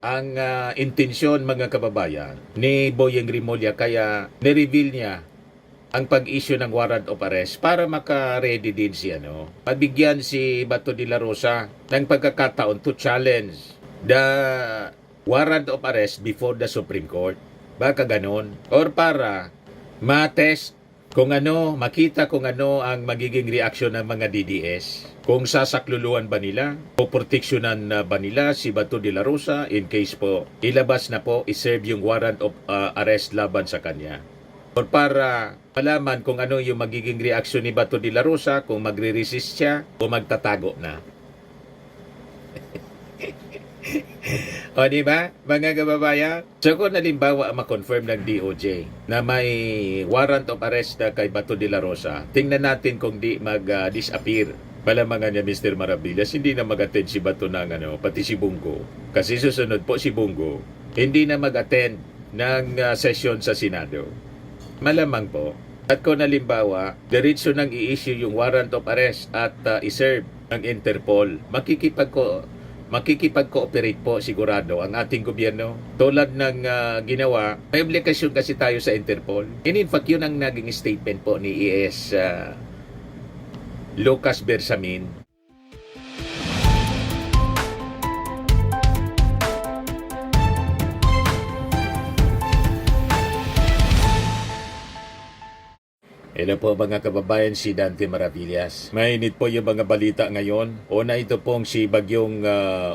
ang intensyon mga kababayan ni Boyeng Rimulya kaya nireveal niya ang pag-issue ng warrant of arrest para maka-ready din si mabigyan si Bato de la Rosa ng pagkakataon to challenge the warrant of arrest before the Supreme Court. Baka ganon. Or para ma-test kung makita kung ang magiging reaksyon ng mga DDS. Kung sasakluluan ba nila o proteksyonan ba nila si Bato de la Rosa in case po ilabas na po, iserve yung warrant of arrest laban sa kanya. Or para malaman kung yung magiging reaksyon ni Bato de la Rosa, kung magre-resist siya o magtatago na. O di ba, mga kababayan? So kung halimbawa ma-confirm ng DOJ na may warrant of arrest na kay Bato de la Rosa, tingnan natin kung di mag-disappear. Palamangan niya Mr. Maravillas, hindi na mag-attend si Bato ng pati si Bungo. Kasi susunod po si Bungo, hindi na mag-attend ng session sa Senado. Malamang po. At kung halimbawa, diretso nang i-issue yung warrant of arrest at iserve ng Interpol, makikipag-cooperate po sigurado ang ating gobyerno. Tulad ng ginawa, may oblikasyon kasi tayo sa Interpol. And in fact, yun ang naging statement po ni ES Lucas Bersamin. Hello po mga kababayan, si Dante Maravillas. Mainit po yung mga balita ngayon. Una ito pong si Bagyong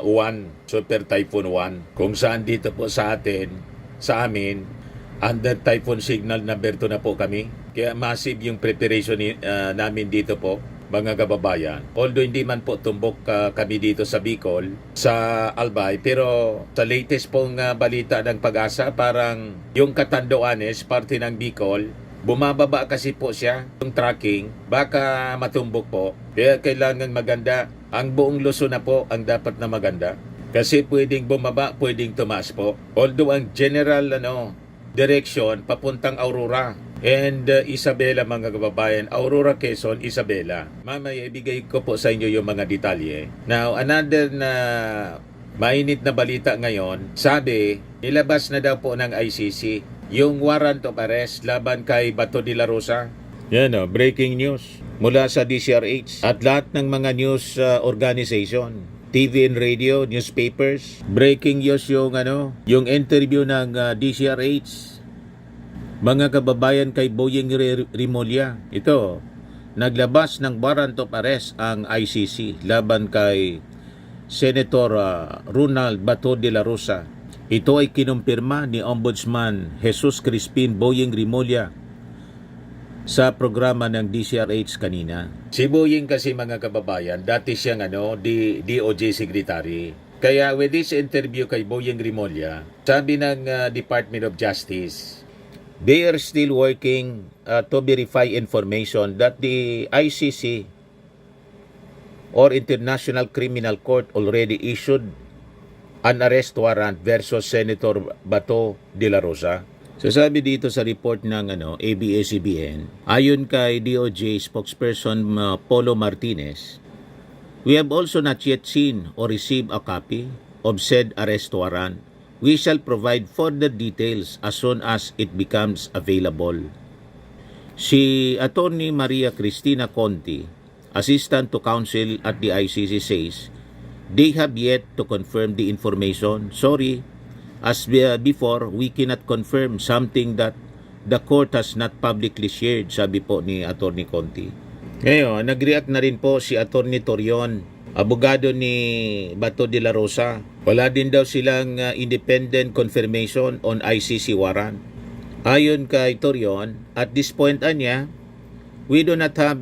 Juan, Super Typhoon 1. Kung saan dito po sa amin, under typhoon signal number 2 na po kami. Kaya massive yung preparation namin dito po, mga kababayan. Although hindi man po tumbok kami dito sa Bicol, sa Albay, pero sa latest pong balita ng Pag-asa, parang yung Catanduanes, parte ng Bicol, bumababa kasi po siya, yung tracking, baka matumbok po. Kaya kailangan maganda. Ang buong Luzon na po ang dapat na maganda. Kasi pwedeng bumaba, pwedeng tumaas po. Although ang general direction, papuntang Aurora and Isabela, mga kababayan. Aurora, Quezon, Isabela. Mamaya ibigay ko po sa inyo yung mga detalye. Now, another na mainit na balita ngayon, sabi, ilabas na daw po ng ICC yung warrant of arrest laban kay Bato de la Rosa. Yan breaking news mula sa DCRH at lahat ng mga news organization, TV and radio, newspapers. Breaking news yung interview ng DCRH, mga kababayan, kay Boyeng Rimulya. Ito, naglabas ng warrant of arrest ang ICC laban kay Senator Ronald Bato de la Rosa. Ito ay kinumpirma ni Ombudsman Jesus Crispin Boyeng Rimulya sa programa ng DCRH kanina. Si Boyeng kasi, mga kababayan, dati siyang DOJ Secretary. Kaya with this interview kay Boyeng Rimulya, sabi ng Department of Justice, they are still working to verify information that the ICC or International Criminal Court already issued an arrest warrant versus Senator Bato de la Rosa. So sabi dito sa report ng ABS-CBN, ayon kay DOJ spokesperson Polo Martinez, we have also not yet seen or received a copy of said arrest warrant. We shall provide further details as soon as it becomes available. Si Attorney Maria Cristina Conti, Assistant to Counsel at the ICC, says they have yet to confirm the information. Sorry, as before, we cannot confirm something that the court has not publicly shared, sabi po ni Attorney Conti. Ngayon, nag-react na rin po si Attorney Torion, abogado ni Bato de la Rosa. Wala din daw silang independent confirmation on ICC warrant. Ayon kay Torion, at this point anya, we do not have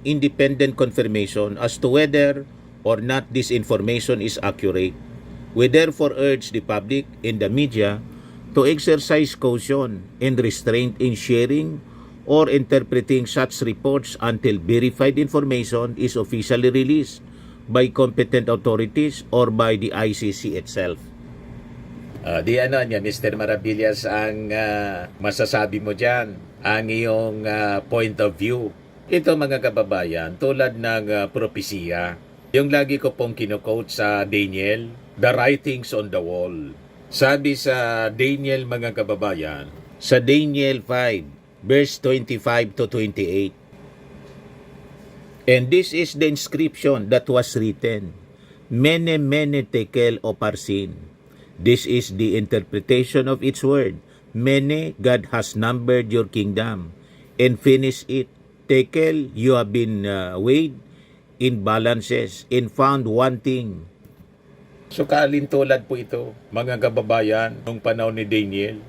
independent confirmation as to whether or not this information is accurate. We therefore urge the public and the media to exercise caution and restraint in sharing or interpreting such reports until verified information is officially released by competent authorities or by the ICC itself. Di niya, Mr. Maravillas, ang masasabi mo dyan, ang iyong point of view. Ito, mga kababayan, tulad ng propesiya, yung lagi ko pong kino-quote sa Daniel the writings on the wall. Sabi sa Daniel, mga kababayan, sa Daniel 5, verse 25 to 28. And this is the inscription that was written, Mene Mene Tekel Oparsin. This is the interpretation of its word. Mene, God has numbered your kingdom and finished it. Tekel, you have been weighed in balances and found wanting. So kalintulad po ito, mga kababayan, nung panahon ni Daniel.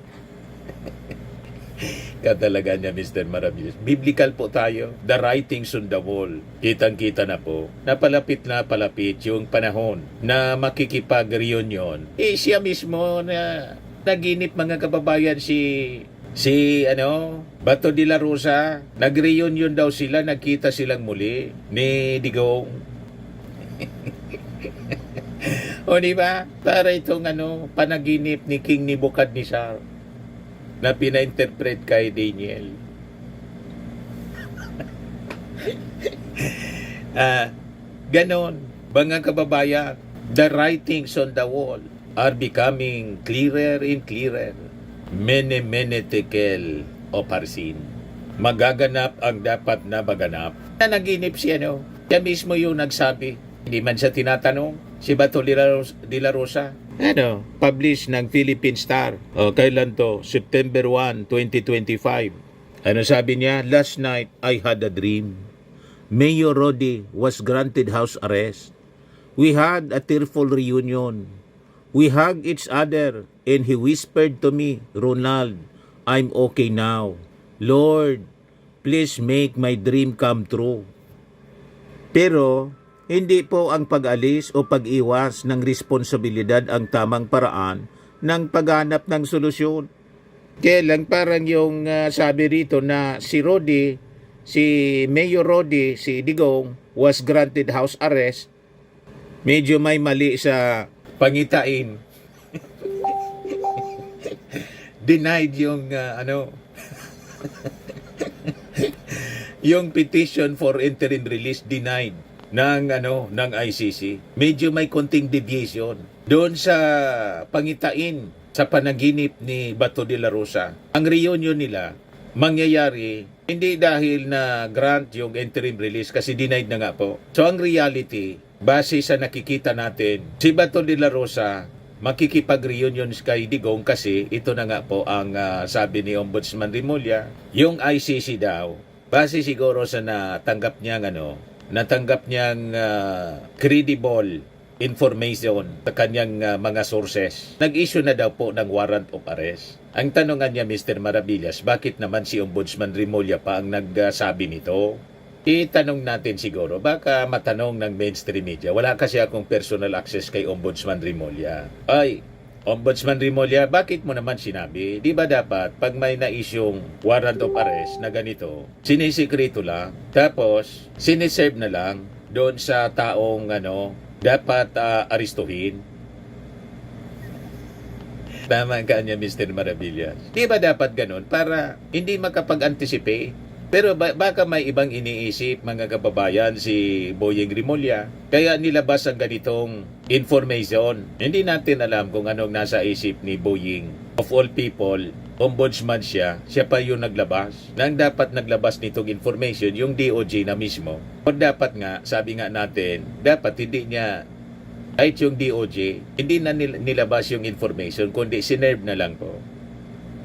Katalaga niya, Mr. Maravillas. Biblical po tayo. The writings on the wall. Kitang-kita na po. Napalapit na palapit yung panahon na makikipag-reunion. Siya mismo na naginip, mga kababayan, si Bato de la Rosa. Nag-reunion daw sila, nagkita silang muli ni Digong. O diba? Para itong panaginip ni King Nebuchadnezzar na pina-interpret kay Daniel. Ganon, mga kababayan, the writings on the wall are becoming clearer and clearer. Mene Mene Tekel Oparsin. Magaganap ang dapat na maganap. Na naginip siya, siya mismo yung nagsabi. Hindi man siya tinatanong. Si Bato de la Rosa. Publish ng Philippine Star. Kailan to? September 1, 2025. Ano sabi niya? Last night, I had a dream. Mayor Rodi was granted house arrest. We had a tearful reunion. We hugged each other and he whispered to me, Ronald, I'm okay now. Lord, please make my dream come true. Pero hindi po ang pag-alis o pag-iwas ng responsibilidad ang tamang paraan ng paghanap ng solusyon. Kaya lang parang yung sabi rito na si Mayor Rodi, si Digong, was granted house arrest. Medyo may mali sa pangitain. Denied yung yung petition for interim release denied ng ICC. Medyo may konting deviation doon sa pangitain sa panaginip ni Bato de la Rosa. Ang reunion nila mangyayari hindi dahil na grant yung interim release kasi denied na nga po. So ang reality, base sa nakikita natin, si Bato de la Rosa makikipag-reunion kay Digong kasi ito na nga po ang sabi ni Ombudsman Remulla, yung ICC daw, base siguro sa natanggap niyang credible information sa kanyang mga sources. Nag-issue na daw po ng warrant of arrest. Ang tanongan niya, Mr. Maravillas, bakit naman si Ombudsman Remulla pa ang nagsabi nito? Itanong natin siguro, baka matanong ng mainstream media. Wala kasi akong personal access kay Ombudsman Remulla. Ay, Ombudsman Remulla, bakit mo naman sinabi? Di ba dapat pag may na-isyong warrant of arrest na ganito, sinisikreto lang, tapos siniserve na lang doon sa taong dapat aristuhin? Tama ka niya, Mr. Maravillas. Di ba dapat ganun para hindi makapag-anticipate? Pero baka may ibang iniisip, mga kababayan, si Boyeng Remulla. Kaya nilabas ang ganitong information. Hindi natin alam kung anong nasa isip ni Boyeng. Of all people, ombudsman siya pa yung naglabas. Nang dapat naglabas nitong information, yung DOJ na mismo. O dapat nga, sabi nga natin, dapat hindi niya, kahit yung DOJ, hindi na nilabas yung information, kundi sinerve na lang po.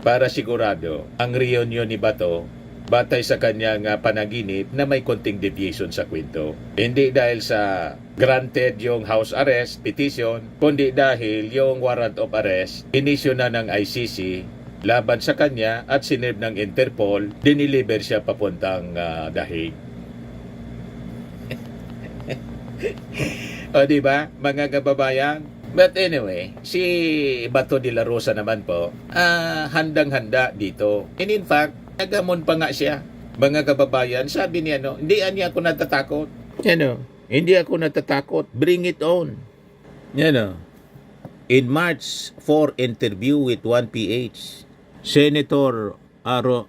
Para sigurado, ang reunion ni Bato, batay sa kanyang panaginip na may konting deviation sa kwento. Hindi dahil sa granted yung house arrest petition, kundi dahil yung warrant of arrest inisyu na ng ICC laban sa kanya at sinerve ng Interpol, diniliver siya papuntang The Hague. O diba, mga kababayan? But anyway, si Bato de la Rosa naman po, handang-handa dito. And in fact, nagamon pa nga siya. Mga kababayan, sabi niya, hindi niya ako natatakot. Hindi ako natatakot. Bring it on. In March 4 interview with 1PH, Senator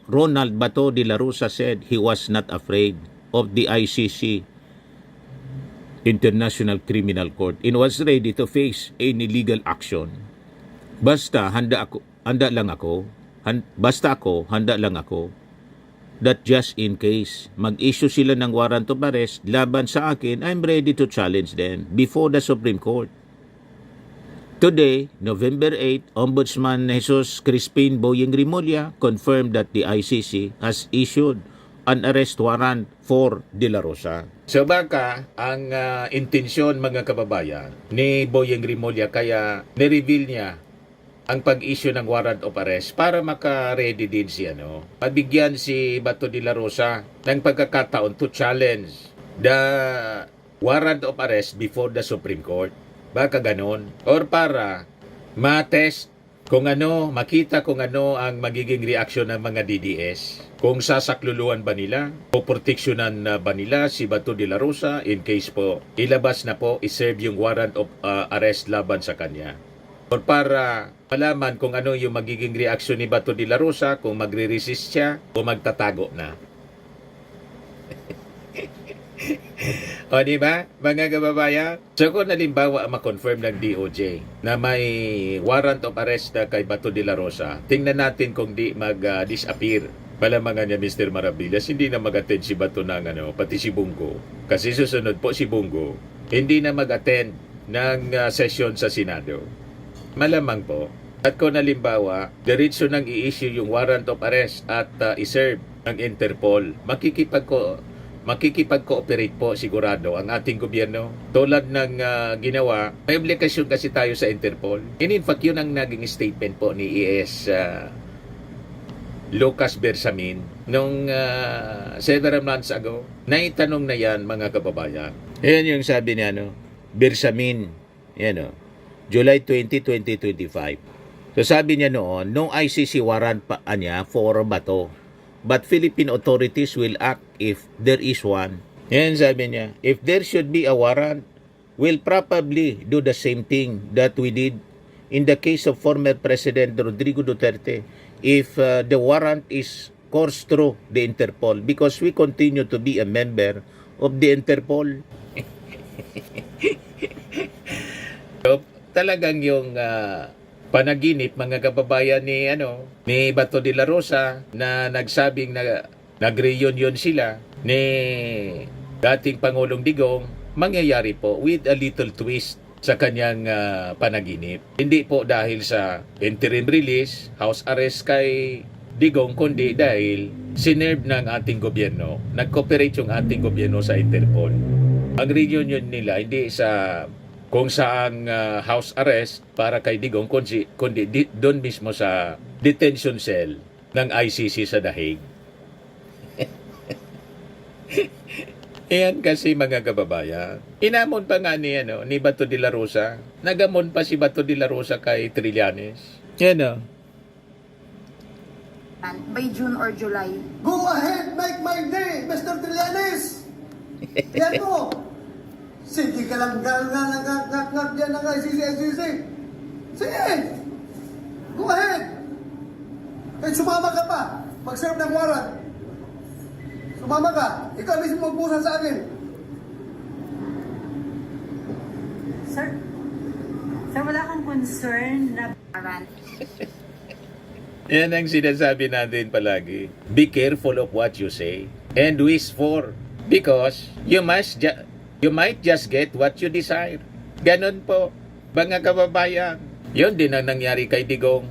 Ronald Bato de la Rosa said he was not afraid of the ICC International Criminal Court and was ready to face any legal action. Basta handa lang ako that just in case mag-issue sila ng warrant of arrest laban sa akin, I'm ready to challenge them before the Supreme Court. Today, November 8, Ombudsman Jesus Crispin Boyeng Rimulya confirmed that the ICC has issued an arrest warrant for De La Rosa. So baka ang intensyon mga kababayan ni Boyeng Rimulya kaya ni-reveal niya ang pag-issue ng warrant of arrest para maka-ready din siya, pabigyan si Bato De La Rosa ng pagkakataon to challenge the warrant of arrest before the Supreme Court. Baka ganon. Or para ma-test kung makita kung ang magiging reaksyon ng mga DDS. Kung sasakluluan ba nila o proteksyonan ba nila si Bato De La Rosa in case po ilabas na po, iserve yung warrant of arrest laban sa kanya. Or para malaman kung yung magiging reaksyon ni Bato De La Rosa, kung magre-resist siya o magtatago na. O diba, mga kababayan? So kung halimbawa ma-confirm ng DOJ na may warrant of arrest na kay Bato De La Rosa, tingnan natin kung di mag-disappear. Palamangan niya Mr. Maravillas, hindi na mag-attend si Bato ng pati si Bungo. Kasi susunod po si Bungo, hindi na mag-attend ng session sa Senado. Malamang po. At kung halimbawa, diretso nang i-issue yung warrant of arrest at iserve ng Interpol, makikipag-cooperate po sigurado ang ating gobyerno. Tulad ng ginawa, may oblikasyon kasi tayo sa Interpol. And in fact, yun ang naging statement po ni ES Lucas Bersamin nung several months ago. Naitanong na yan mga kababayan. Yan yung sabi niya, Bersamin, July 20, 2025. So sabi niya noon, no ICC warrant pa niya for Bato. But Philippine authorities will act if there is one. Yan sabi niya, if there should be a warrant, we'll probably do the same thing that we did in the case of former President Rodrigo Duterte. If the warrant is coursed through the Interpol, because we continue to be a member of the Interpol. So, talagang yung panaginip mga kababayan ni Bato De La Rosa na nagsabing nag-reunion sila ni dating Pangulong Digong, mangyayari po with a little twist sa kanyang panaginip. Hindi po dahil sa interim release, house arrest kay Digong, kundi dahil sinerve ng ating gobyerno, nag-cooperate yung ating gobyerno sa Interpol. Ang reunion nila hindi sa kung saan house arrest para kay Digong, kundi doon mismo sa detention cell ng ICC sa Dahig. Ayan kasi mga kababayan. Inamon pa nga ni Bato De La Rosa. Nagamon pa si Bato De La Rosa kay Trillanes. Yan by June or July. Go ahead, make my day, Mr. Trillanes! Yan mo! Sige ka lang nagkakak dyan ng ICC. Sige! Go ahead! Kahit sumama ka pa, mag-serve ng warrant. Sumama ka, ikaw mismo magpusa sa akin. Sir, wala kang concern na warrant. Yan ang sinasabi natin palagi. Be careful of what you say and wish for, because you might just get what you desire. Ganon po, mga kababayan. Yun din ang nangyari kay Digong.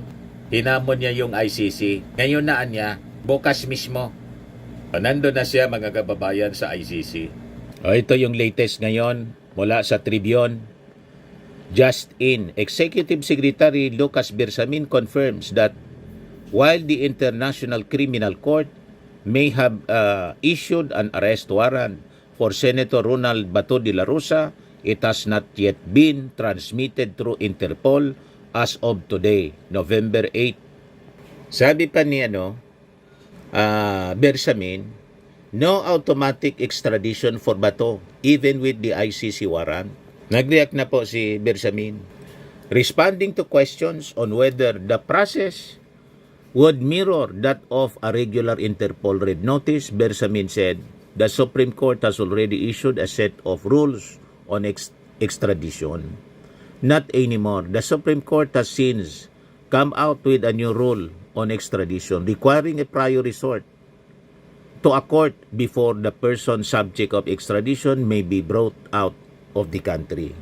Hinamon niya yung ICC. Ngayon naan niya, bukas mismo. Nandun na siya mga kababayan sa ICC. Ito yung latest ngayon mula sa Tribune. Just in, Executive Secretary Lucas Bersamin confirms that while the International Criminal Court may have issued an arrest warrant for Senator Ronald Bato de la Rosa, it has not yet been transmitted through Interpol as of today, November 8. Sabi pa ni Bersamin, no automatic extradition for Bato even with the ICC warrant. Nag-react na po si Bersamin. Responding to questions on whether the process would mirror that of a regular Interpol red notice, Bersamin said, the Supreme Court has already issued a set of rules on extradition. Not anymore. The Supreme Court has since come out with a new rule on extradition requiring a prior resort to a court before the person subject of extradition may be brought out of the country.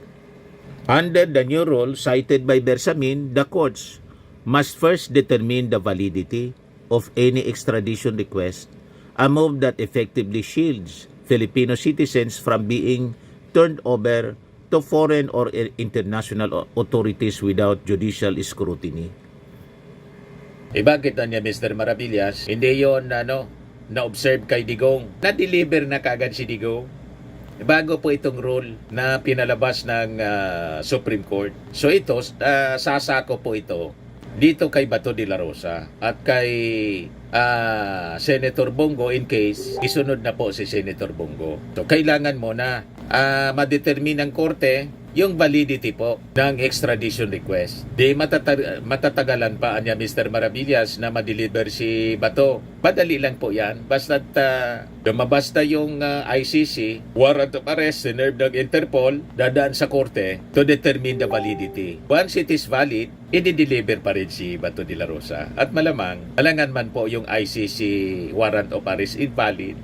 Under the new rule cited by Bersamin, the courts must first determine the validity of any extradition request, a move that effectively shields Filipino citizens from being turned over to foreign or international authorities without judicial scrutiny. Bakit niya Mr. Maravillas? Hindi yon na-observe kay Digong. Na-deliver na kagad si Digong bago po itong rule na pinalabas ng Supreme Court. So ito, sasako po ito dito kay Bato de la Rosa at kay Senator Bongo in case isunod na po si Senator Bongo. So kailangan mo na madetermine ng korte yung validity po ng extradition request. Di matatagalan pa niya Mr. Maravillas na ma-deliver si Bato. Madali lang po yan. Basta't lumabas na yung ICC, warrant of arrest, sinerve ng Interpol, dadaan sa korte to determine the validity. Once it is valid, i-deliver pa rin si Bato de la Rosa. At malamang, alangan man po yung ICC warrant of arrest invalid.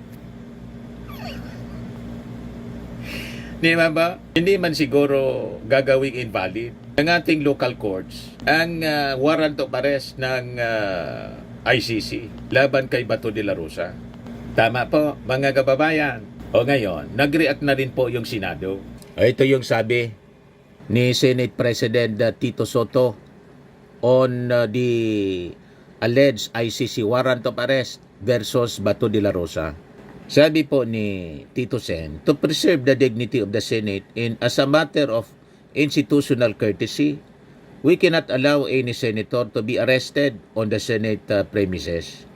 Di ba? Hindi man siguro gagawing invalid ng ating local courts ang warrant of arrest ng ICC laban kay Bato de la Rosa. Tama po, mga kababayan. O ngayon, nag-react na rin po yung Senado. Ito yung sabi ni Senate President Tito Soto on the alleged ICC warrant of arrest versus Bato de la Rosa. Sabi po ni Tito Sen, to preserve the dignity of the Senate and as a matter of institutional courtesy, we cannot allow any senator to be arrested on the Senate premises.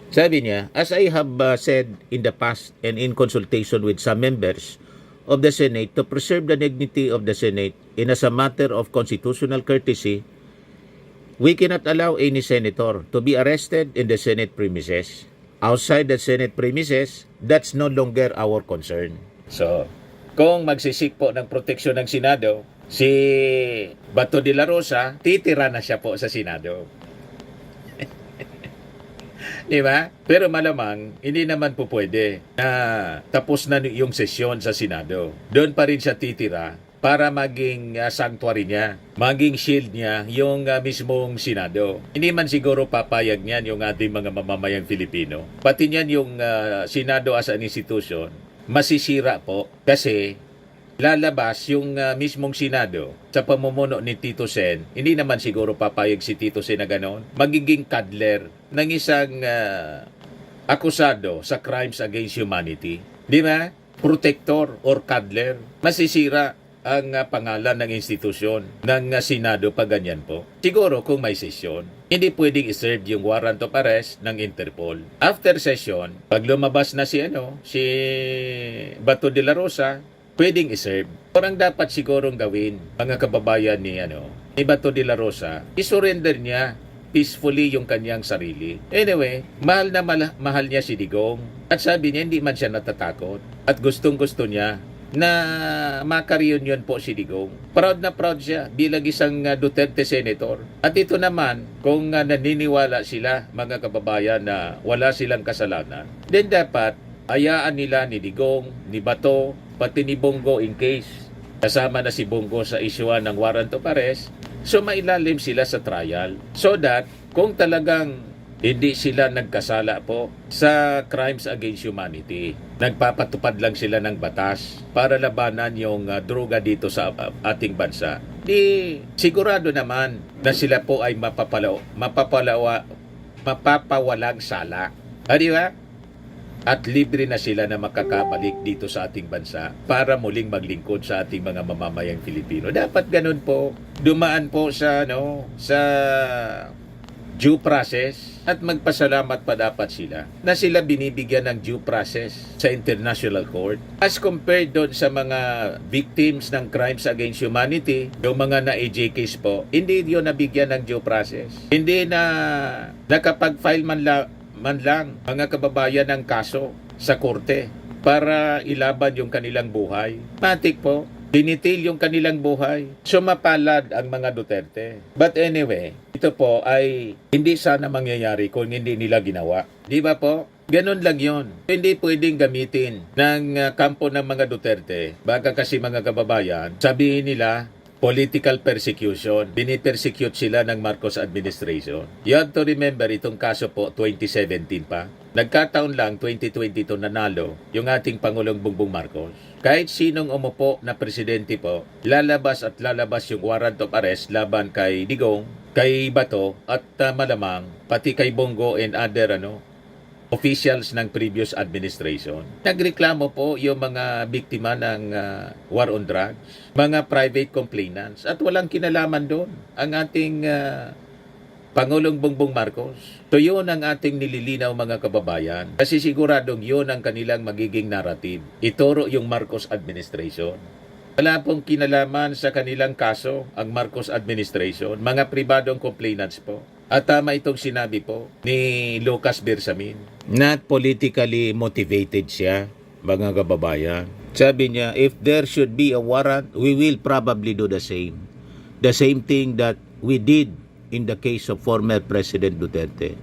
Sabi niya, as I have said in the past and in consultation with some members of the Senate, to preserve the dignity of the Senate and as a matter of constitutional courtesy, we cannot allow any senator to be arrested in the Senate premises. Outside the Senate premises, that's no longer our concern. So, kung magsisik po ng proteksyon ng Senado, si Bato de la Rosa, titira na siya po sa Senado. Di ba? Pero malamang, hindi naman po pwede na tapos na yung sesyon sa Senado. Doon pa rin siya titira para maging sanctuary niya, maging shield niya yung mismong Senado. Hindi man siguro papayag niyan yung ating mga mamamayang Filipino. Pati niyan yung Senado as an institution, masisira po kasi lalabas yung mismong Senado sa pamumuno ni Tito Sen. Hindi naman siguro papayag si Tito Sen na gano'n. Magiging cuddler ng isang akusado sa crimes against humanity. Di ba? Protector or cuddler. Masisira ang pangalan ng institusyon ng Senado pag ganyan po. Siguro kung may sesyon, hindi pwedeng iserve yung warrant of arrest ng Interpol. After session, pag lumabas na si Bato de la Rosa, pwedeng iserve. Parang dapat sigurong gawin, mga kababayan ni Bato de la Rosa, isurrender niya peacefully yung kanyang sarili. Anyway, mahal na mahal niya si Digong. At sabi niya, hindi man siya natatakot. At gustong-gusto niya na maka-reunion po si Digong. Proud na proud siya bilang isang Duterte senator. At ito naman, kung naniniwala sila, mga kababayan, na wala silang kasalanan, then dapat hayaan nila ni Digong, ni Bato, pati ni Bongo in case kasama na si Bongo sa isyuan ng warrant of arrest, so mailalim sila sa trial. So that, kung talagang hindi sila nagkasala po sa crimes against humanity, nagpapatupad lang sila ng batas para labanan yung droga dito sa ating bansa, di sigurado naman na sila po ay mapapawalang sala. Di ba? At libre na sila na makakabalik dito sa ating bansa para muling maglingkod sa ating mga mamamayang Filipino. Dapat ganun po. Dumaan po sa due process at magpasalamat pa dapat sila na sila binibigyan ng due process sa International Court as compared doon sa mga victims ng crimes against humanity, yung mga na-AJ case po, hindi yun nabigyan ng due process. Hindi na nakapag-file man lang mga kababayan ng kaso sa korte para ilaban yung kanilang buhay. Matik po, dinitil yung kanilang buhay. Sumapalad ang mga Duterte. But anyway, ito po ay hindi sana mangyayari kung hindi nila ginawa. Di ba po? Ganon lang yon. Hindi pwedeng gamitin ng kampo ng mga Duterte. Baka kasi mga kababayan, sabihin nila, political persecution. Binipersecute sila ng Marcos administration. You have to remember, itong kaso po, 2017 pa. Nagkataon lang, 2022 nanalo yung ating Pangulong Bongbong Marcos. Kahit sinong umupo na presidente po, lalabas at lalabas yung warrant of arrest laban kay Digong, kay Bato, at malamang pati kay Bongo and other officials ng previous administration. Nagreklamo po yung mga biktima ng war on drugs, mga private complainants, at walang kinalaman doon ang ating Pangulong Bongbong Marcos. So yun ang ating nililinaw mga kababayan. Kasi siguradong yun ang kanilang magiging narrative. Ituro yung Marcos administration. Wala pong kinalaman sa kanilang kaso ang Marcos administration. Mga pribadong complainants po. At tama itong sinabi po ni Lucas Bersamin. Not politically motivated siya, mga kababayan. Sabi niya, if there should be a warrant, we will probably do the same. The same thing that we did in the case of former President Duterte.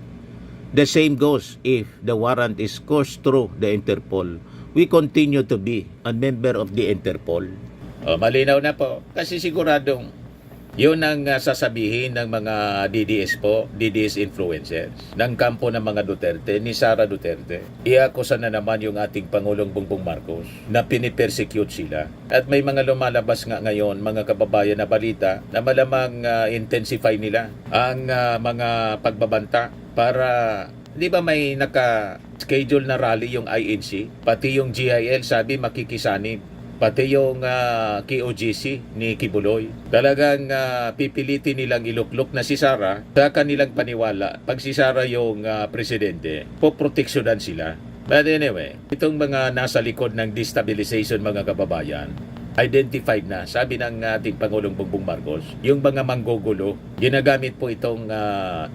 The same goes if the warrant is coursed through the Interpol. We continue to be a member of the Interpol. Malinaw na po. Kasi siguradong yun ang sasabihin ng mga DDS po, DDS influencers, ng kampo ng mga Duterte, ni Sara Duterte. Iakusa na naman yung ating Pangulong Bongbong Marcos na pinipersecute sila. At may mga lumalabas nga ngayon, mga kababayan na balita, na malamang intensify nila ang mga pagbabanta para, di ba may naka-schedule na rally yung INC, pati yung GIL sabi makikisanib. Pati yung KOGC ni Kibuloy. Talagang pipilitin nilang iluklok na si Sara sa kanilang paniwala. Pag si Sara yung presidente, poproteksyonan sila. But anyway, itong mga nasa likod ng destabilization mga kababayan, identified na, sabi ng ating Pangulong Bongbong Marcos, yung mga manggugulo, ginagamit po itong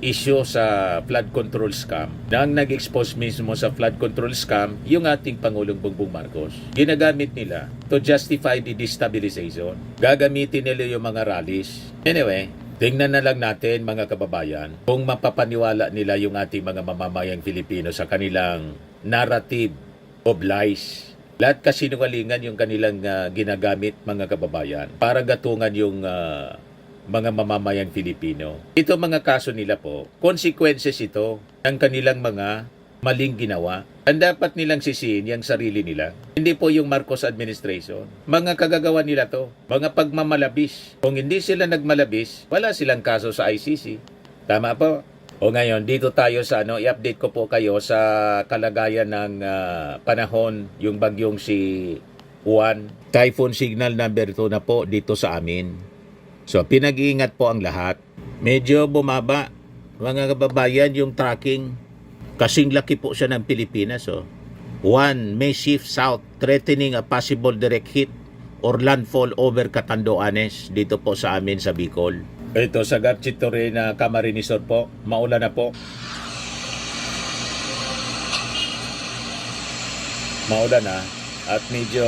issue sa flood control scam. Nang nag-expose mismo sa flood control scam, yung ating Pangulong Bongbong Marcos, ginagamit nila to justify the destabilization. Gagamitin nila yung mga rallies. Anyway, tingnan na lang natin mga kababayan kung mapapaniwala nila yung ating mga mamamayang Filipino sa kanilang narrative of lies. Lahat kasinungalingan yung kanilang ginagamit mga kababayan para gatungan yung mga mamamayang Filipino. Ito mga kaso nila po, consequences ito ng kanilang mga maling ginawa. Ang dapat nilang sisihin yung sarili nila. Hindi po yung Marcos administration. Mga kagagawa nila to, mga pagmamalabis. Kung hindi sila nagmalabis, wala silang kaso sa ICC. Tama po? O ngayon, dito tayo sa i-update ko po kayo sa kalagayan ng panahon, yung bagyong si Juan. Typhoon signal number 2 na po dito sa amin. So, pinag-iingat po ang lahat. Medyo bumaba, mga kababayan, yung tracking. Kasing laki po siya ng Pilipinas. Juan may shift south, threatening a possible direct hit or landfall over Catanduanes dito po sa amin sa Bicol. Ito sa Garchitore na Camarines po, maulan na po. Maulan na at medyo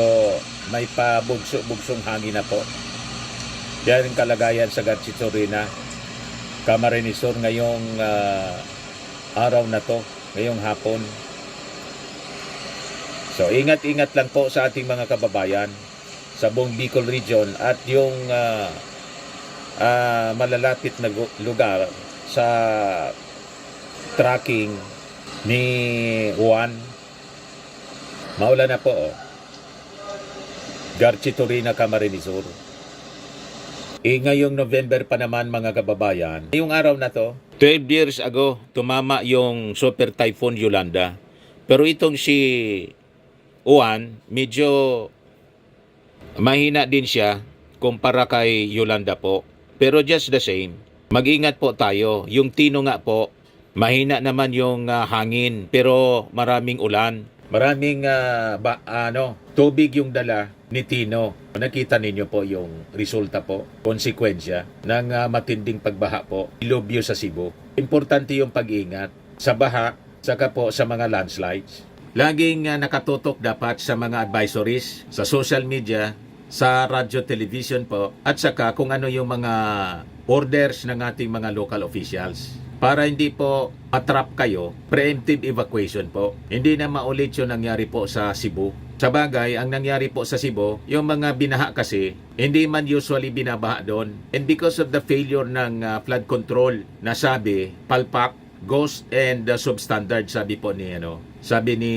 may pabugso-bugsong hangin na po. Yan ang kalagayan sa Garchitore na Camarines ngayong araw na to, ngayong hapon. So ingat-ingat lang po sa ating mga kababayan sa buong Bicol region at yung malalapit na lugar sa tracking ni Juan. Maulan na po. Garchitorena, Camarines Sur. Ngayong November pa naman mga kababayan, yung araw na to, 12 years ago, tumama yung Super Typhoon Yolanda. Pero itong si Juan, medyo mahina din siya kumpara kay Yolanda po. Pero just the same, mag-ingat po tayo. Yung Tino nga po, mahina naman yung hangin pero maraming ulan. Maraming tubig yung dala ni Tino. Nakita ninyo po yung resulta po, konsekwensya ng matinding pagbaha po, dilubyo sa Cebu. Importante yung pag-ingat sa baha, saka po sa mga landslides. Laging nakatutok dapat sa mga advisories, sa social media, sa radyo, television po, at saka kung ano yung mga orders ng ating mga local officials. Para hindi po matrap kayo, preemptive evacuation po. Hindi na maulit yung nangyari po sa Cebu. Sa bagay, ang nangyari po sa Cebu, yung mga binaha kasi, hindi man usually binabaha doon. And because of the failure ng flood control, nasabi, palpak, ghost and substandard, sabi po ni sabi ni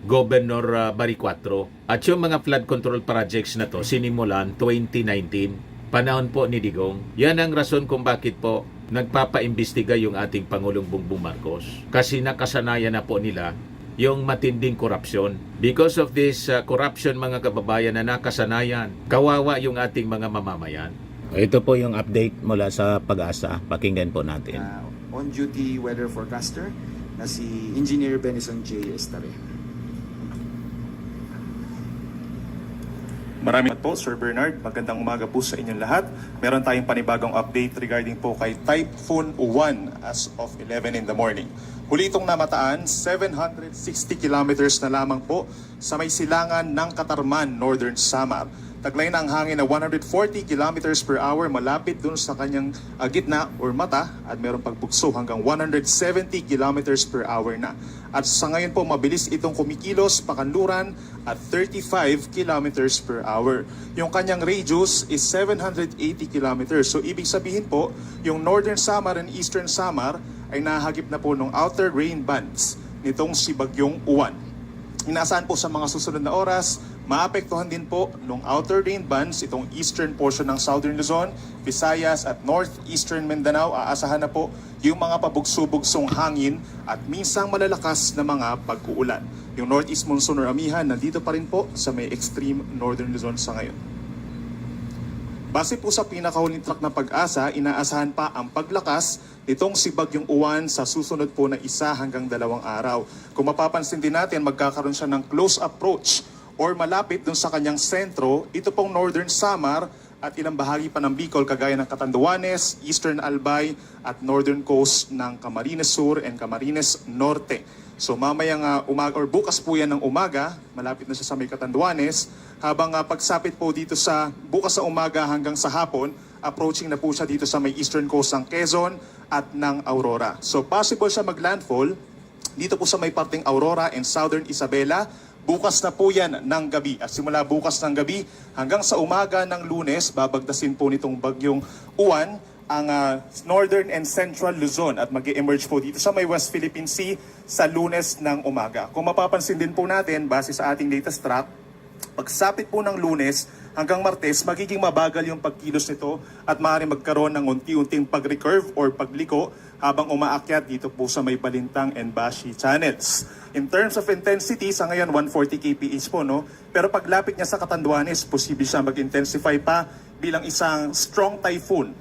Governor Baricuatro. At yung mga flood control projects na to sinimulan 2019, panahon po ni Digong. Yan ang rason kung bakit po nagpapaimbestiga yung ating Pangulong Bongbong Marcos. Kasi nakasanayan na po nila yung matinding korupsyon. Because of this corruption, mga kababayan, na nakasanayan, kawawa yung ating mga mamamayan. Ito po yung update mula sa Pag-asa. Pakinggan po natin. On-duty weather forecaster na si Engineer Benison J. Estare. Maraming po, Sir Bernard. Magandang umaga po sa inyong lahat. Meron tayong panibagong update regarding po kay Typhoon Uwan as of 11 in the morning. Huli itong namataan, 760 kilometers na lamang po sa may silangan ng Katarman, Northern Samar. Taglay na ang hangin na 140 kilometers per hour malapit dun sa kanyang gitna or mata at meron pagbugso hanggang 170 kilometers per hour na. At sa ngayon po mabilis itong kumikilos pakanluran at 35 kilometers per hour. Yung kanyang radius is 780 kilometers. So ibig sabihin po, yung Northern Samar and Eastern Samar ay nahagip na po ng outer rain bands nitong si Bagyong Uwan. Inaasahan po sa mga susunod na oras, maapektuhan din po ng outer rain bands itong eastern portion ng Southern Luzon, Visayas at Northeastern Mindanao. Aasahan na po yung mga pabugso-bugsong hangin at minsang malalakas na mga pag-uulan. Yung Northeast Monsoon or Amihan nandito pa rin po sa may extreme Northern Luzon sa ngayon. Base po sa pinakahuling track na Pag-asa, inaasahan pa ang paglakas nitong si Bagyong Uwan sa susunod po na 1 hanggang 2 araw. Kung mapapansin din natin, magkakaroon siya ng close approach or malapit dun sa kanyang sentro, ito pong Northern Samar at ilang bahagi pa ng Bicol kagaya ng Catanduanes, Eastern Albay at Northern Coast ng Camarines Sur and Camarines Norte. So mamayang umaga or bukas po yan ng umaga, malapit na siya sa may Catanduanes, habang pagsapit po dito sa bukas sa umaga hanggang sa hapon, approaching na po siya dito sa may eastern coast ng Quezon at ng Aurora. So possible siya maglandfall dito po sa may parteng Aurora and Southern Isabela. Bukas na po yan ng gabi. At simula bukas ng gabi hanggang sa umaga ng Lunes, babagdasin po nitong Bagyong Uwan ang Northern and Central Luzon at mag-emerge po dito sa may West Philippine Sea sa Lunes ng umaga. Kung mapapansin din po natin, base sa ating latest track, pagsapit po ng Lunes hanggang Martes, magiging mabagal yung pagkilos nito at maaaring magkaroon ng unti-unting pag-recurve or pagliko habang umaakyat dito po sa may Balintang and Bashi channels. In terms of intensity, sa ngayon 140 kph po, no? Pero paglapit niya sa Catanduanes, posible siya mag-intensify pa bilang isang strong typhoon.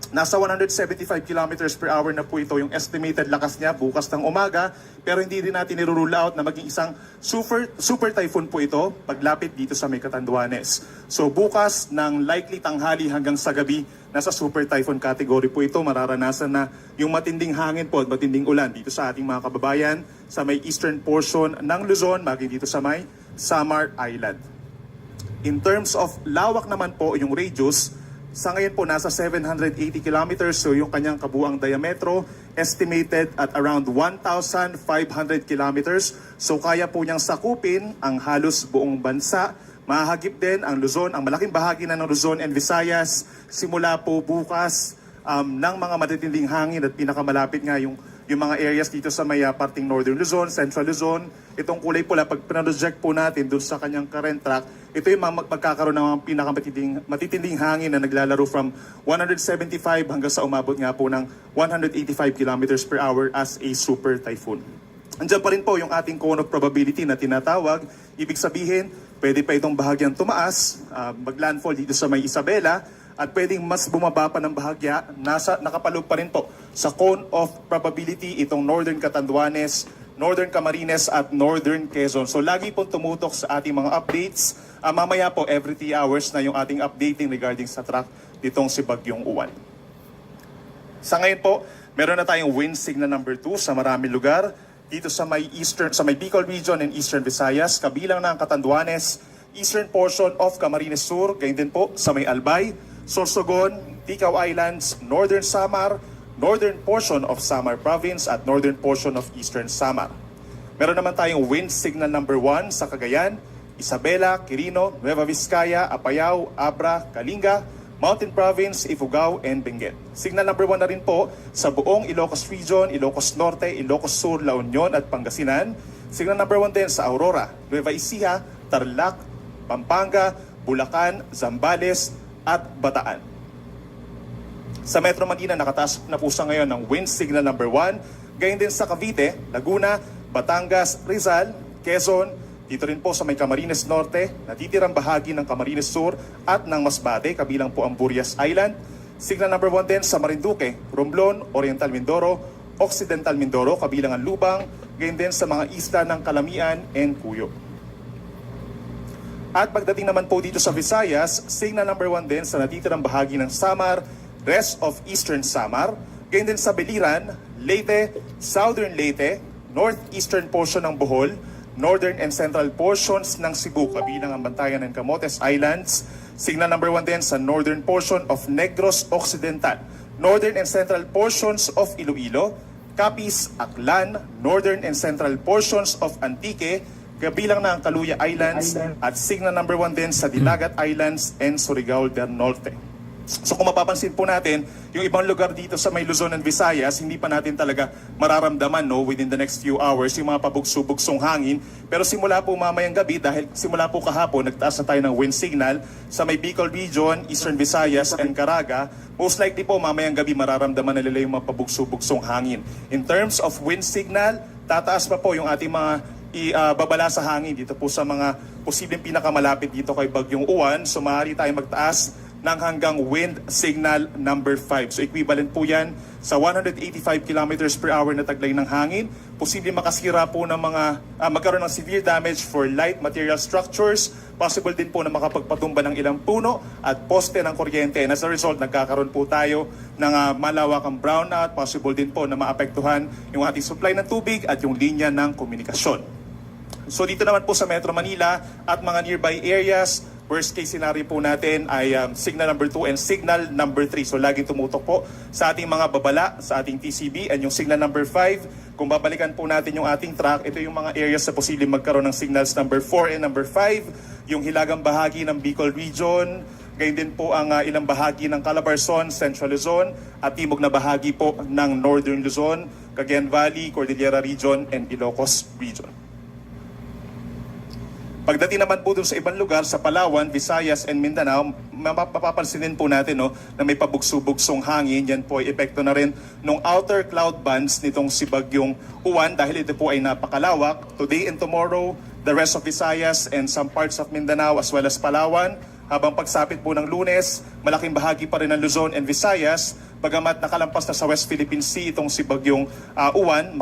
Nasa 175 kilometers per hour na po ito yung estimated lakas niya bukas ng umaga, pero hindi rin natin nirule out na maging isang super typhoon po ito paglapit dito sa may Catanduanes. So bukas ng likely tanghali hanggang sa gabi, nasa super typhoon category po ito. Mararanasan na yung matinding hangin po at matinding ulan dito sa ating mga kababayan sa may eastern portion ng Luzon, maging dito sa may Samar Island. In terms of lawak naman po yung radius, sa ngayon po nasa 780 kilometers, so yung kanyang kabuang diametro estimated at around 1,500 kilometers. So kaya po niyang sakupin ang halos buong bansa. Mahagip din ang Luzon, ang malaking bahagi na ng Luzon and Visayas simula po bukas ng mga matitinding hangin at pinakamalapit nga yung mga areas dito sa may parting Northern Luzon, Central Luzon. Itong kulay pula, pag pinroject po natin doon sa kanyang current track, ito yung magkakaroon ng mga pinakamatitinding hangin na naglalaro from 175 hanggang sa umabot nga po ng 185 kilometers per hour as a super typhoon. Andiyan pa rin po yung ating cone of probability na tinatawag. Ibig sabihin, pwede pa itong bahagyang tumaas, maglandfall dito sa may Isabela, at pwedeng mas bumaba pa ng bahagya, nakapaloob pa rin po sa cone of probability itong Northern Catanduanes, Northern Camarines at Northern Quezon. So lagi pong tumutok sa ating mga updates. Mamaya po every 3 hours na yung ating updating regarding sa track ditong si Bagyong Uwan. Sa ngayon po, meron na tayong wind signal number 2 sa maraming lugar. dito sa may Bicol region and Eastern Visayas, kabilang ng Catanduanes, eastern portion of Camarines Sur, gayon din po sa may Albay, Sorsogon, Ticao Islands, Northern Samar, northern portion of Samar Province at northern portion of Eastern Samar. Meron naman tayong wind signal number 1 sa Cagayan, Isabela, Quirino, Nueva Vizcaya, Apayao, Abra, Kalinga, Mountain Province, Ifugao, and Benguet. Signal number 1 na rin po sa buong Ilocos Region, Ilocos Norte, Ilocos Sur, La Union at Pangasinan. Signal number 1 din sa Aurora, Nueva Ecija, Tarlac, Pampanga, Bulacan, Zambales, at Bataan. Sa Metro Manila, nakataas na po sa ngayon ng wind signal number 1. Gayon din sa Cavite, Laguna, Batangas, Rizal, Quezon, dito rin po sa may Camarines Norte, natitirang bahagi ng Camarines Sur at ng Masbate, kabilang po ang Burias Island. Signal number 1 din sa Marinduque, Romblon, Oriental Mindoro, Occidental Mindoro, kabilang ang Lubang, gayon din sa mga isla ng Calamian and Cuyo. At pagdating naman po dito sa Visayas, signal number 1 din sa natitirang bahagi ng Samar, rest of Eastern Samar, gayon din sa Beliran, Leyte, Southern Leyte, northeastern portion ng Bohol, northern and central portions ng Cebu, kabilang ang Bantayan and Camotes Islands. Signal number 1 din sa northern portion of Negros Occidental, northern and central portions of Iloilo, Capiz, Aklan, northern and central portions of Antique, kabilang na ang Caluya Islands, at signal number 1 din sa Dinagat Islands and Surigao del Norte. So kung mapapansin po natin, yung ibang lugar dito sa may Luzon and Visayas, hindi pa natin talaga mararamdaman within the next few hours yung mga pabugso-bugsong hangin. Pero simula po mamayang gabi, dahil simula po kahapon, nagtaas na tayo ng wind signal sa may Bicol Region, Eastern Visayas, and Caraga. Most likely po mamayang gabi mararamdaman na nila yung mga pabugso-bugsong hangin. In terms of wind signal, tataas pa po yung ating mga babala sa hangin dito po sa mga posibleng pinakamalapit dito kay Bagyong Uwan. So maaari tayong magtaas ng hanggang wind signal number 5. So equivalent po yan sa 185 kilometers per hour na taglay ng hangin. Posible makasira po ng magkaroon ng severe damage for light material structures. Possible din po na makapagpatumba ng ilang puno at poste ng kuryente. And as a result, nagkakaroon po tayo ng malawakang brownout. Possible din po na maapektuhan yung ating supply ng tubig at yung linya ng komunikasyon. So dito naman po sa Metro Manila at mga nearby areas, worst case scenario po natin ay signal number 2 and signal number 3. So laging tumutok po sa ating mga babala, sa ating TCB, and yung signal number 5. Kung babalikan po natin yung ating track, ito yung mga areas na posibleng magkaroon ng signals number 4 and number 5. Yung hilagang bahagi ng Bicol Region, gayon din po ang ilang bahagi ng Calabarzon, Central Luzon, at timog na bahagi po ng Northern Luzon, Cagayan Valley, Cordillera Region, and Ilocos Region. Pagdating naman po dun sa ibang lugar, sa Palawan, Visayas, and Mindanao, mapapansin din po natin na may pabugso-bugsong hangin. Yan po ay epekto na rin ng outer cloud bands nitong si Bagyong Uwan dahil ito po ay napakalawak. Today and tomorrow, the rest of Visayas and some parts of Mindanao as well as Palawan. Habang pagsapit po ng Lunes, malaking bahagi pa rin ng Luzon and Visayas. Bagamat nakalampas na sa West Philippine Sea itong si Bagyong Uwan,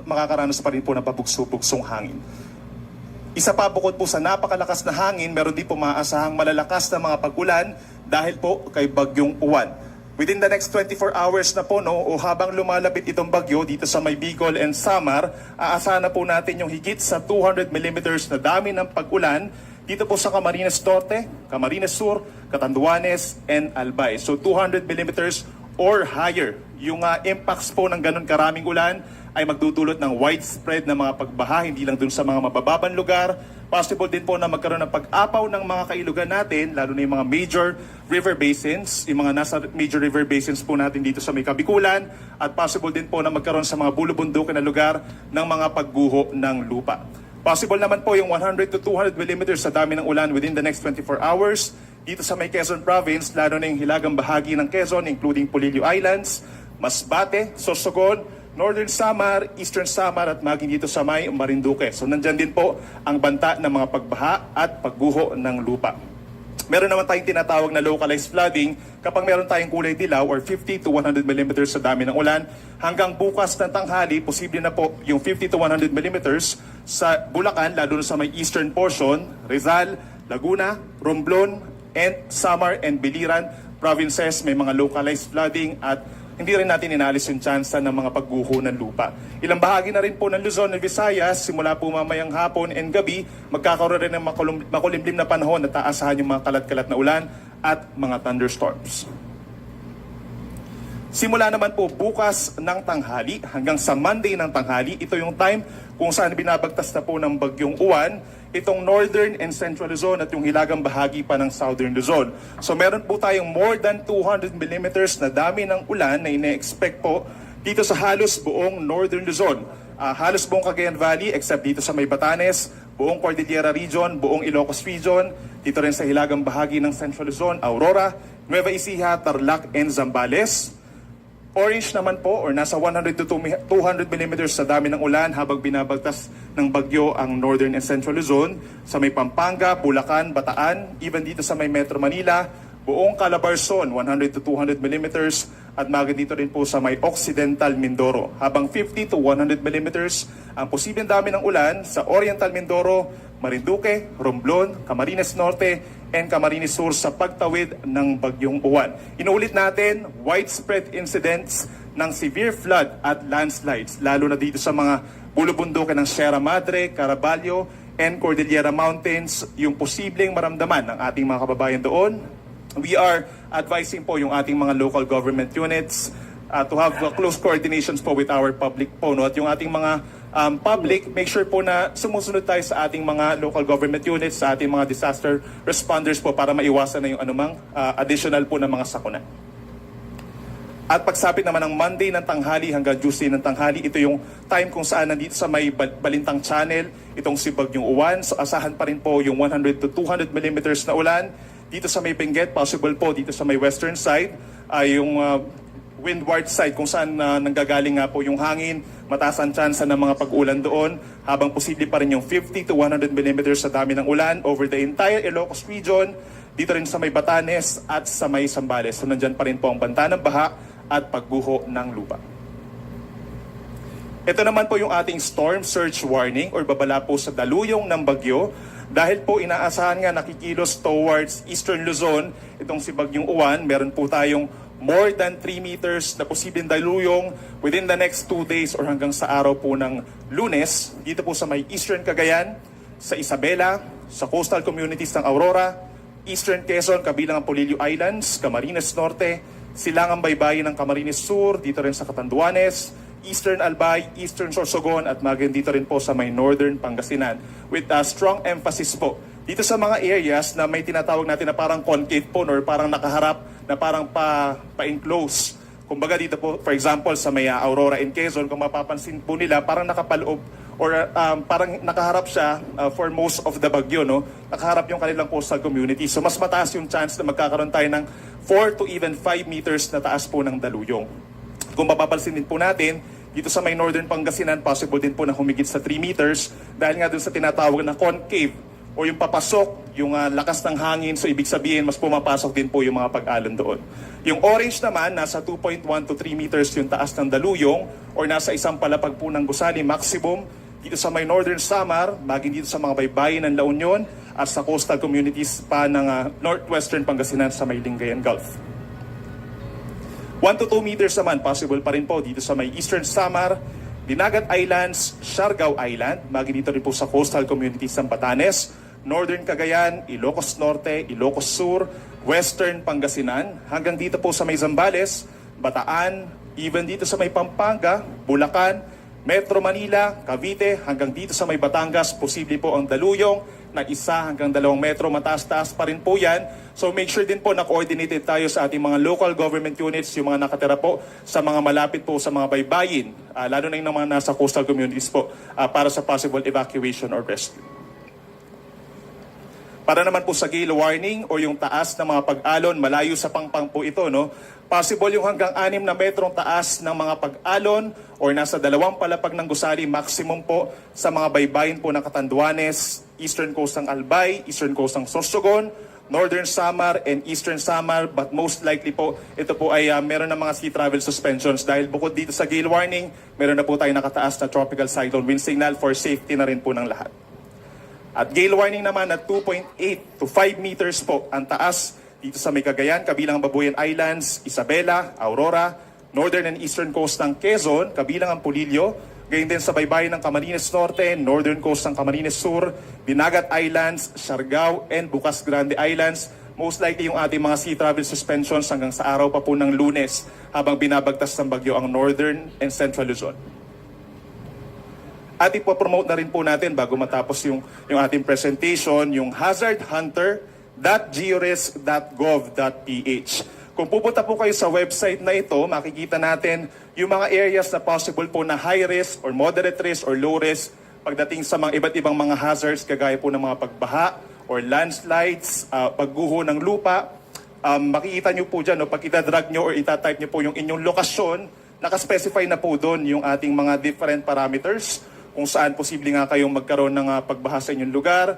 makakaranas pa rin po ng pabugso-bugsong hangin. Isa pa, bukod po sa napakalakas na hangin, meron din po maaasahang malalakas na mga pag-ulan dahil po kay Bagyong Uwan. Within the next 24 hours na po, o habang lumalapit itong bagyo dito sa may Bicol and Samar, aasahan na po natin yung higit sa 200 millimeters na dami ng pag-ulan dito po sa Camarines Norte, Camarines Sur, Catanduanes, and Albay. So 200 millimeters or higher. Yung impacts po ng ganun karaming ulan ay magdudulot ng widespread na mga pagbaha, hindi lang dun sa mga mabababang lugar. Possible din po na magkaroon ng pag-apaw ng mga kailugan natin, lalo na yung mga major river basins, yung mga nasa major river basins po natin dito sa may Kabikulan, at possible din po na magkaroon sa mga bulubundukin na lugar ng mga pagguho ng lupa. Possible naman po yung 100 to 200 millimeters sa dami ng ulan within the next 24 hours dito sa may Quezon Province, lalo na yung hilagang bahagi ng Quezon, including Polillo Islands, Masbate, Sorsogon, Northern Samar, Eastern Samar, at maging dito sa may Marinduque. So nandyan din po ang banta ng mga pagbaha at pagguho ng lupa. Meron naman tayong tinatawag na localized flooding kapag meron tayong kulay dilaw or 50 to 100 millimeters sa dami ng ulan. Hanggang bukas ng tanghali, posible na po yung 50 to 100 millimeters sa Bulacan, lalo na sa may eastern portion, Rizal, Laguna, Romblon, and Samar and Biliran provinces. May mga localized flooding at hindi rin natin inalis yung tsansa ng mga pagguho ng lupa. Ilang bahagi na rin po ng Luzon at Visayas, simula po mamayang hapon and gabi, magkakaroon rin ng makulimlim na panahon at taasahan yung mga kalat-kalat na ulan at mga thunderstorms. Simula naman po bukas ng tanghali hanggang sa Monday ng tanghali, ito yung time kung saan binabagtas na po ng bagyong Uwan, itong Northern and Central Luzon at yung hilagang bahagi pa ng Southern Luzon. So meron po tayong more than 200 millimeters na dami ng ulan na ine-expect po dito sa halos buong Northern Luzon. Halos buong Cagayan Valley except dito sa May Batanes, buong Cordillera Region, buong Ilocos Region, dito rin sa hilagang bahagi ng Central Luzon, Aurora, Nueva Ecija, Tarlac, and Zambales. Orange naman po or nasa 100 to 200 millimeters sa dami ng ulan habang binabagtas ng bagyo ang Northern and Central Luzon sa may Pampanga, Bulacan, Bataan, even dito sa may Metro Manila, buong Calabarzon 100 to 200 millimeters at maging dito rin po sa may Occidental Mindoro. Habang 50 to 100 millimeters ang posibleng dami ng ulan sa Oriental Mindoro, Marinduque, Romblon, Camarines Norte, and Camarines Sur sa pagtawid ng bagyong Uwan. Inuulit natin, widespread incidents ng severe flood at landslides, lalo na dito sa mga bulubundukin ng Sierra Madre, Caraballo, and Cordillera Mountains, yung posibleng maramdaman ng ating mga kababayan doon. We are advising po yung ating mga local government units to have close coordinations po with our public po. No? At yung ating mga public, make sure po na sumusunod tayo sa ating mga local government units, sa ating mga disaster responders po para maiwasan na yung anumang additional po na mga sakuna. At pagsapit naman ng Monday ng tanghali hanggang Tuesday ng tanghali, ito yung time kung saan nandito sa may Balintang Channel, itong si Bagyong Uwan. So asahan pa rin po yung 100 to 200 millimeters na ulan. Dito sa may Benguet, possible po dito sa may western side, yung windward side kung saan nanggagaling nga po yung hangin, mataas ang tsansa ng mga pag-ulan doon, habang posible pa rin yung 50 to 100 millimeters sa dami ng ulan over the entire Ilocos region, dito rin sa may Batanes at sa may Zambales. So nandyan pa rin po ang banta ng baha at pagguho ng lupa. Ito naman po yung ating storm surge warning or babala po sa daluyong ng bagyo. Dahil po inaasahan nga nakikilos towards Eastern Luzon, itong si Bagyong Uwan, meron po tayong more than 3 meters na posibleng daluyong within the next 2 days or hanggang sa araw po ng Lunes, dito po sa may Eastern Cagayan, sa Isabela, sa coastal communities ng Aurora, Eastern Quezon, kabilang ang Polillo Islands, Camarines Norte, Silangang Baybayin ng Camarines Sur, dito rin sa Catanduanes, Eastern Albay, Eastern Sorsogon at maging dito rin po sa may Northern Pangasinan with a strong emphasis po dito sa mga areas na may tinatawag natin na parang concave po or parang nakaharap na parang pa-enclose. Kumbaga dito po, for example, sa may Aurora and Quezon, kung mapapansin po nila, parang nakapaloob or parang nakaharap siya for most of the bagyo, no? Nakaharap yung kanilang coastal community. So mas mataas yung chance na magkakaroon tayo ng 4 to even 5 meters na taas po ng daluyong. Kung mapapansin din po natin, dito sa may Northern Pangasinan, possible din po na humigit sa 3 meters dahil nga dun sa tinatawag na concave o yung papasok, yung lakas ng hangin. So ibig sabihin, mas pumapasok din po yung mga pag-alon doon. Yung orange naman, nasa 2.1 to 3 meters yung taas ng daluyong or nasa isang palapag po ng gusali maximum dito sa may Northern Samar, maging dito sa mga baybayin ng La Union at sa coastal communities pa ng Northwestern Pangasinan sa may Lingayen Gulf. 1 to 2 meters naman, possible pa rin po dito sa may Eastern Samar, Dinagat Islands, Siargao Island, maging dito rin po sa coastal communities ng Batanes, Northern Cagayan, Ilocos Norte, Ilocos Sur, Western Pangasinan, hanggang dito po sa may Zambales, Bataan, even dito sa may Pampanga, Bulacan, Metro Manila, Cavite, hanggang dito sa may Batangas, posible po ang daluyong na 1 hanggang 2 metro, mataas-taas pa rin po yan. So make sure din po na coordinated tayo sa ating mga local government units, yung mga nakatira po sa mga malapit po sa mga baybayin, lalo na yung mga nasa coastal communities po, para sa possible evacuation or rescue. Para naman po sa gale warning o yung taas ng mga pag-alon, malayo sa pangpang po ito, no? Possible yung hanggang 6 na metrong taas ng mga pag-alon or nasa 2 palapag ng gusali, maximum po sa mga baybayin po ng Catanduanes, Eastern Coast ng Albay, Eastern Coast ng Sorsogon, Northern Samar, and Eastern Samar. But most likely po, ito po ay meron ng mga sea travel suspensions dahil bukod dito sa gale warning, meron na po tayo nakataas na tropical cyclone wind signal for safety na rin po ng lahat. At gale warning naman at 2.8 to 5 meters po ang taas dito sa may Cagayan, kabilang Babuyan Islands, Isabela, Aurora, northern and eastern coast ng Quezon, kabilang ang Pulilio, gayon din sa baybayin ng Camarines Norte, northern coast ng Camarines Sur, Dinagat Islands, Siargao, and Bukas Grande Islands. Most likely yung ating mga sea travel suspensions hanggang sa araw pa po ng Lunes habang binabagtas ng bagyo ang northern and central Luzon. At ipopromote na rin po natin bago matapos yung ating presentation, yung hazardhunter.gores.gov.ph. Kung pupunta po kayo sa website na ito, makikita natin yung mga areas na possible po na high risk or moderate risk or low risk pagdating sa mga iba't ibang mga hazards kagaya po ng mga pagbaha or landslides, pagguho ng lupa. Makikita nyo po dyan, no, pag itadrag nyo or itatype nyo po yung inyong lokasyon, nakaspecify na po doon yung ating mga different parameters kung saan posible nga kayong magkaroon ng pagbaha sa inyong lugar.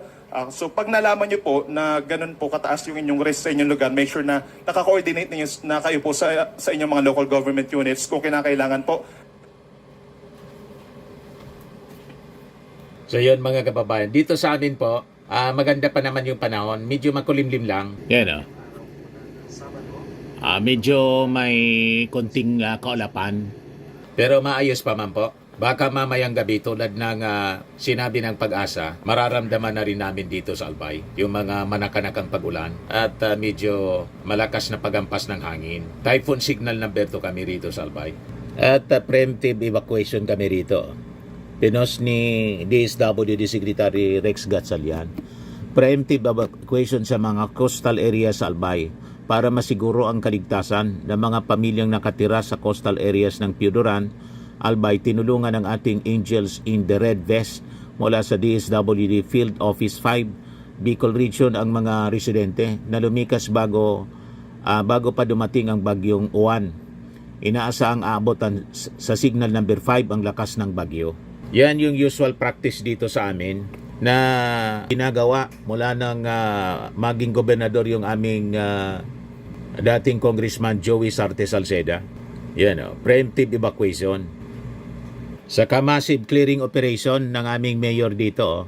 So pag nalaman nyo po na ganun po kataas yung inyong risk sa inyong lugar, make sure na naka-coordinate ninyo na kayo po sa inyong mga local government units kung kinakailangan po. So yun mga kababayan, dito sa amin po, maganda pa naman yung panahon, medyo makulimlim lang. Yan o. Medyo may konting kaulapan. Pero maayos pa man po. Baka mamayang gabi tulad ng sinabi ng Pag-asa, mararamdaman na rin namin dito sa Albay yung mga manakanakang pag-ulan at medyo malakas na pagampas ng hangin. Typhoon signal number 2 kami rito sa Albay. At preemptive evacuation kami rito. Pinos ni DSWD Secretary Rex Gatchalian. Preemptive evacuation sa mga coastal areas sa Albay para masiguro ang kaligtasan ng mga pamilyang nakatira sa coastal areas ng Piuduran, Albay. Tinulungan ng ating Angels in the Red Vest mula sa DSWD Field Office 5, Bicol Region ang mga residente na lumikas bago pa dumating ang bagyong Uwan. Inaasahang aabotan sa signal number 5 ang lakas ng bagyo. Yan yung usual practice dito sa amin na ginagawa mula ng maging gobernador yung aming dating Congressman Joey Sarte Salceda. Yan o, preemptive evacuation. Saka massive clearing operation ng aming mayor dito.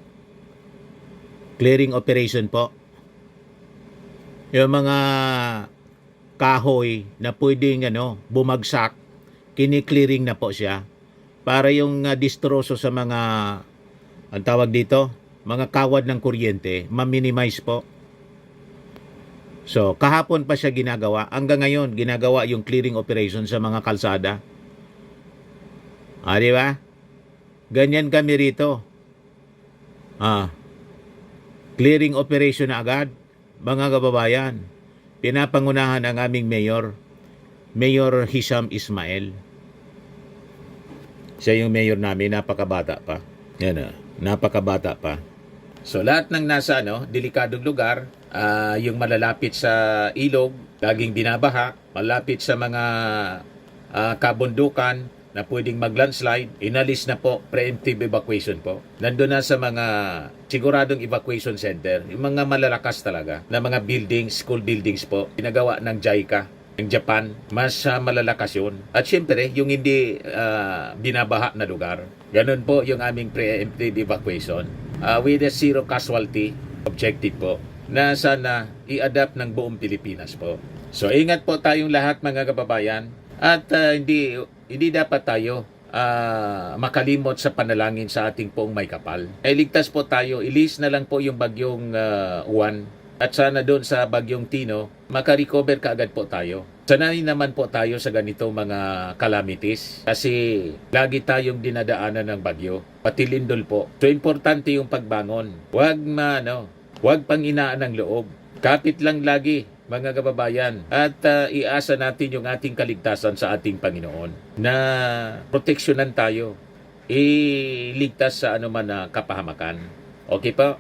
Clearing operation po. Yung mga kahoy na pwedeng bumagsak, kini-clearing na po siya para yung distroso sa mga, ang tawag dito, mga kawad ng kuryente, ma-minimize po. So, kahapon pa siya ginagawa. Hanggang ngayon, ginagawa yung clearing operation sa mga kalsada. Di ba? Ganyan kami rito. Clearing operation na agad, mga kababayan. Pinapangunahan ang aming mayor, Mayor Hisham Ismail. Siya yung mayor namin, napakabata pa. Yan napakabata pa. So lahat ng nasa delikadong lugar, yung malalapit sa ilog, laging binabaha, malapit sa mga kabundukan na pwedeng mag-landslide, inalis na po, preemptive evacuation po. Nandun na sa mga siguradong evacuation center, yung mga malalakas talaga, na mga buildings, school buildings po, pinagawa ng JICA, ng Japan, mas malalakas yun. At syempre, yung hindi binabaha na lugar, ganun po yung aming preemptive evacuation. With a zero casualty objective po, na sana i-adapt ng buong Pilipinas po. So ingat po tayong lahat mga kababayan, at hindi dapat tayo makalimot sa panalangin sa ating poong may kapal. Ligtas po tayo, ilis na lang po yung bagyong Uwan, at sana doon sa bagyong Tino, makarecover kaagad po tayo. Sanay naman po tayo sa ganitong mga calamities kasi lagi tayong dinadaanan ng bagyo, pati lindol po. So importante yung pagbangon. Huwag panginaan ng loob. Kapit lang lagi mga kababayan, at iasa natin yung ating kaligtasan sa ating Panginoon na proteksyonan tayo, iligtas sa anuman na kapahamakan. Okay po?